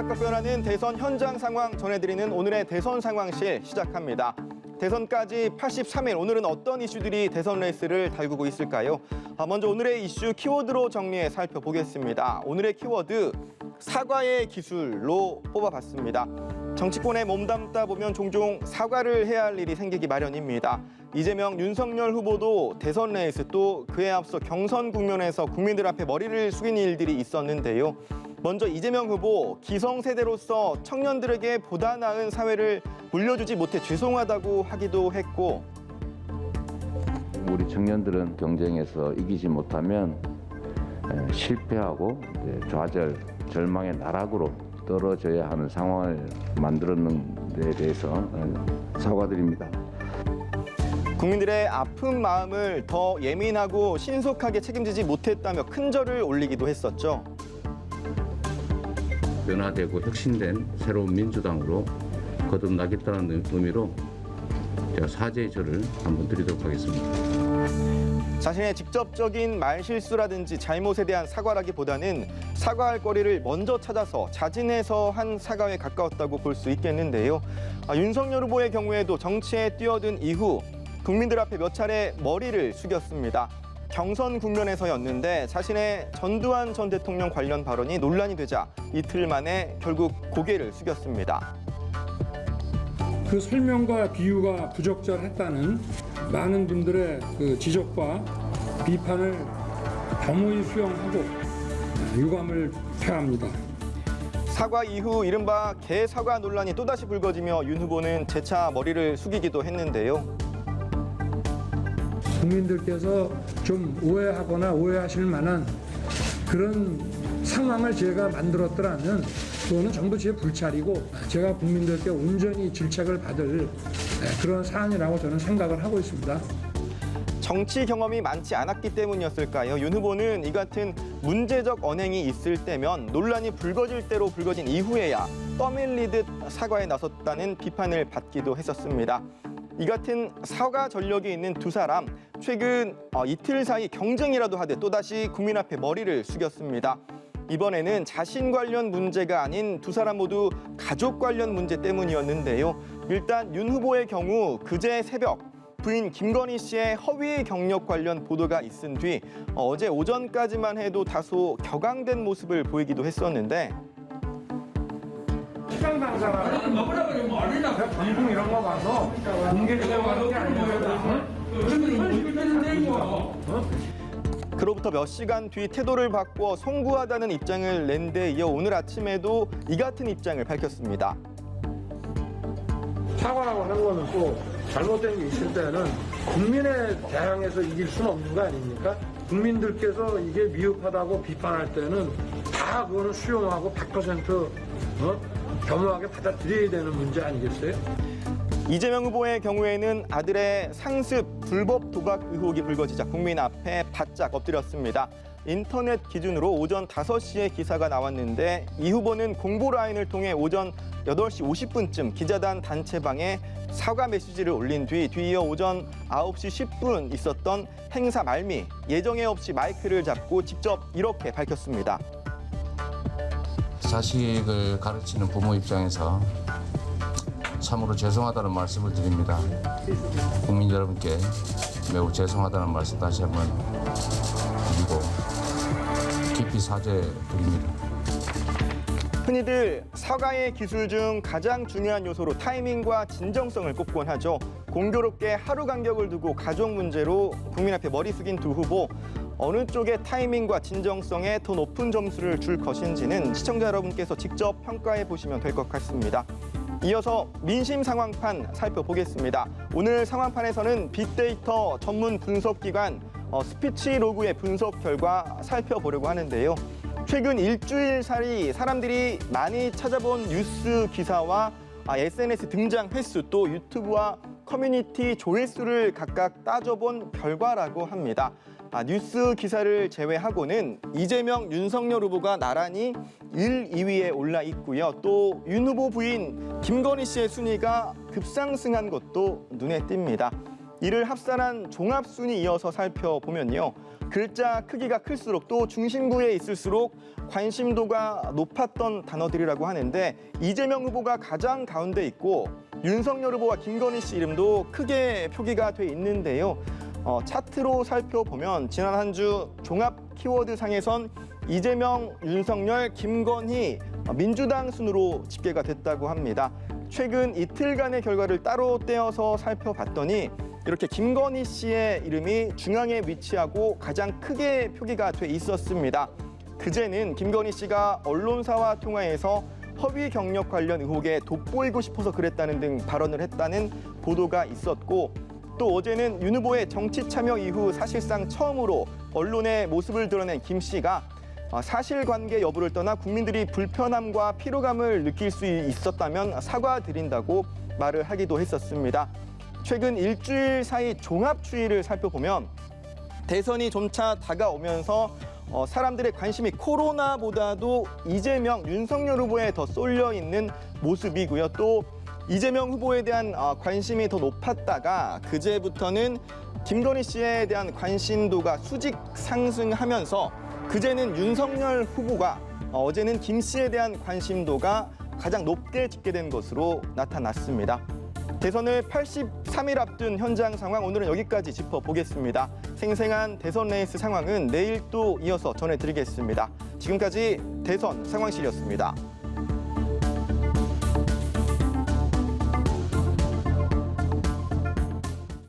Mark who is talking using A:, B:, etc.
A: 시각과 변하는 대선 현장 상황 전해드리는 오늘의 대선 상황실 시작합니다. 대선까지 83일, 오늘은 어떤 이슈들이 대선 레이스를 달구고 있을까요? 먼저 오늘의 이슈 키워드로 정리해 살펴보겠습니다. 오늘의 키워드, 사과의 기술로 뽑아봤습니다. 정치권에 몸담다 보면 종종 사과를 해야 할 일이 생기기 마련입니다. 이재명, 윤석열 후보도 대선 레이스 또 그에 앞서 경선 국면에서 국민들 앞에 머리를 숙인 일들이 있었는데요. 먼저 이재명 후보, 기성세대로서 청년들에게 보다 나은 사회를 물려주지 못해 죄송하다고 하기도 했고,
B: 우리 청년들은 경쟁에서 이기지 못하면 실패하고 좌절, 절망의 나락으로 떨어져야 하는 상황을 만들었는 데 대해서 사과드립니다.
A: 국민들의 아픈 마음을 더 예민하고 신속하게 책임지지 못했다며 큰절을 올리기도 했었죠.
B: 변화되고 혁신된 새로운 민주당으로 거듭나겠다는 의미로 제가 사죄의 절을 한번 드리도록 하겠습니다.
A: 자신의 직접적인 말실수라든지 잘못에 대한 사과라기보다는 사과할 거리를 먼저 찾아서 자진해서 한 사과에 가까웠다고 볼 수 있겠는데요. 윤석열 후보의 경우에도 정치에 뛰어든 이후 국민들 앞에 몇 차례 머리를 숙였습니다. 경선 국면에서였는데 자신의 전두환 전 대통령 관련 발언이 논란이 되자 이틀 만에 결국 고개를 숙였습니다.
C: 그 설명과 비유가 부적절했다는 많은 분들의 그 지적과 비판을 겸허히 수용하고 유감을 표합니다.
A: 사과 이후 이른바 개사과 논란이 또다시 불거지며 윤 후보는 재차 머리를 숙이기도 했는데요.
C: 국민들께서 좀 오해하거나 오해하실 만한 그런 상황을 제가 만들었더라면 그거는 전부 제 불찰이고 제가 국민들께 온전히 질책을 받을 그런 사안이라고 저는 생각을 하고 있습니다.
A: 정치 경험이 많지 않았기 때문이었을까요? 윤 후보는 이 같은 문제적 언행이 있을 때면 논란이 불거질 대로 불거진 이후에야 떠밀리듯 사과에 나섰다는 비판을 받기도 했었습니다. 이 같은 사과 전력이 있는 두 사람, 최근 이틀 사이 경쟁이라도 하듯 또다시 국민 앞에 머리를 숙였습니다. 이번에는 자신 관련 문제가 아닌 두 사람 모두 가족 관련 문제 때문이었는데요. 일단 윤 후보의 경우 그제 새벽 부인 김건희 씨의 허위 경력 관련 보도가 있은 뒤 어제 오전까지만 해도 다소 격앙된 모습을 보이기도 했었는데,
C: 시장 당사가 방송 이런 거 봐서 공개적으로 하는 게 아니고요.
A: 그로부터 몇 시간 뒤 태도를 바꿔 송구하다는 입장을 낸 데 이어 오늘 아침에도 이 같은 입장을 밝혔습니다.
C: 사과라고 하는 거는 또 잘못된 게 있을 때는 국민에 대항해서 이길 수는 없는 거 아닙니까? 국민들께서 이게 미흡하다고 비판할 때는 다 그거는 수용하고 100% 겸허하게 받아들여야 되는 문제 아니겠어요?
A: 이재명 후보의 경우에는 아들의 상습 불법 도박 의혹이 불거지자 국민 앞에 바짝 엎드렸습니다. 인터넷 기준으로 오전 5시에 기사가 나왔는데 이 후보는 공보 라인을 통해 오전 8시 50분쯤 기자단 단체방에 사과 메시지를 올린 뒤이어 오전 9시 10분 있었던 행사 말미, 예정에 없이 마이크를 잡고 직접 이렇게 밝혔습니다.
D: 자식을 가르치는 부모 입장에서 참으로 죄송하다는 말씀을 드립니다. 국민 여러분께 매우 죄송하다는 말씀 다시 한번 드리고 깊이 사죄드립니다.
A: 흔히들 사과의 기술 중 가장 중요한 요소로 타이밍과 진정성을 꼽곤 하죠. 공교롭게 하루 간격을 두고 가족 문제로 국민 앞에 머리 숙인 두 후보, 어느 쪽의 타이밍과 진정성에 더 높은 점수를 줄 것인지는 시청자 여러분께서 직접 평가해 보시면 될 것 같습니다. 이어서 민심 상황판 살펴보겠습니다. 오늘 상황판에서는 빅데이터 전문 분석기관 스피치로그의 분석 결과 살펴보려고 하는데요. 최근 일주일 사이 사람들이 많이 찾아본 뉴스 기사와 SNS 등장 횟수, 또 유튜브와 커뮤니티 조회수를 각각 따져본 결과라고 합니다. 뉴스 기사를 제외하고는 이재명, 윤석열 후보가 나란히 1, 2위에 올라 있고요. 또 윤 후보 부인 김건희 씨의 순위가 급상승한 것도 눈에 띕니다. 이를 합산한 종합순위 이어서 살펴보면요. 글자 크기가 클수록 또 중심부에 있을수록 관심도가 높았던 단어들이라고 하는데 이재명 후보가 가장 가운데 있고 윤석열 후보와 김건희 씨 이름도 크게 표기가 돼 있는데요. 차트로 살펴보면 지난 한 주 종합 키워드 상에선 이재명, 윤석열, 김건희, 민주당 순으로 집계가 됐다고 합니다. 최근 이틀간의 결과를 따로 떼어서 살펴봤더니 이렇게 김건희 씨의 이름이 중앙에 위치하고 가장 크게 표기가 돼 있었습니다. 그제는 김건희 씨가 언론사와 통화에서 허위 경력 관련 의혹에 돋보이고 싶어서 그랬다는 등 발언을 했다는 보도가 있었고 또 어제는 윤 후보의 정치 참여 이후 사실상 처음으로 언론에 모습을 드러낸 김 씨가 사실관계 여부를 떠나 국민들이 불편함과 피로감을 느낄 수 있었다면 사과드린다고 말을 하기도 했었습니다. 최근 일주일 사이 종합 추이를 살펴보면 대선이 점차 다가오면서 사람들의 관심이 코로나보다도 이재명, 윤석열 후보에 더 쏠려 있는 모습이고요. 또 이재명 후보에 대한 관심이 더 높았다가 그제부터는 김건희 씨에 대한 관심도가 수직 상승하면서 그제는 윤석열 후보가 어제는 김 씨에 대한 관심도가 가장 높게 집계된 것으로 나타났습니다. 대선을 83일 앞둔 현장 상황 오늘은 여기까지 짚어보겠습니다. 생생한 대선 레이스 상황은 내일 또 이어서 전해드리겠습니다. 지금까지 대선 상황실이었습니다.